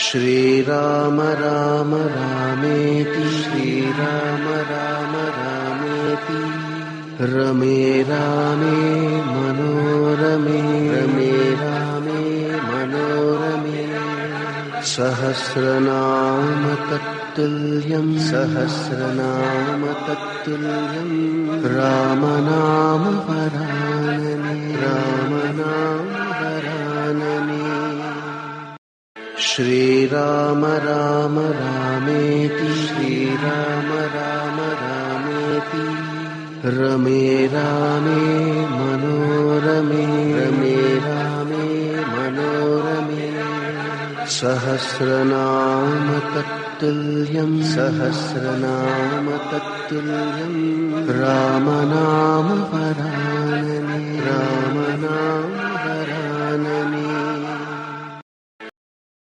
श्रीराम राम रामेति श्रीराम राम रामेति रमे रामे मनोरमे रमे रामे मनोरमे सहस्रनाम तत्तुल्यं सहस्रनाम तत्तुल्यं रामनाम वरानने रामनाम वरानने श्रीराम राम रामेति श्रीराम राम रामेति रमे रामे मनोरमे रमे रामे मनोरमे सहस्रनाम तत्तुल्यं सहस्रनाम तत्तुल्यं रामनाम वरानने रामनाम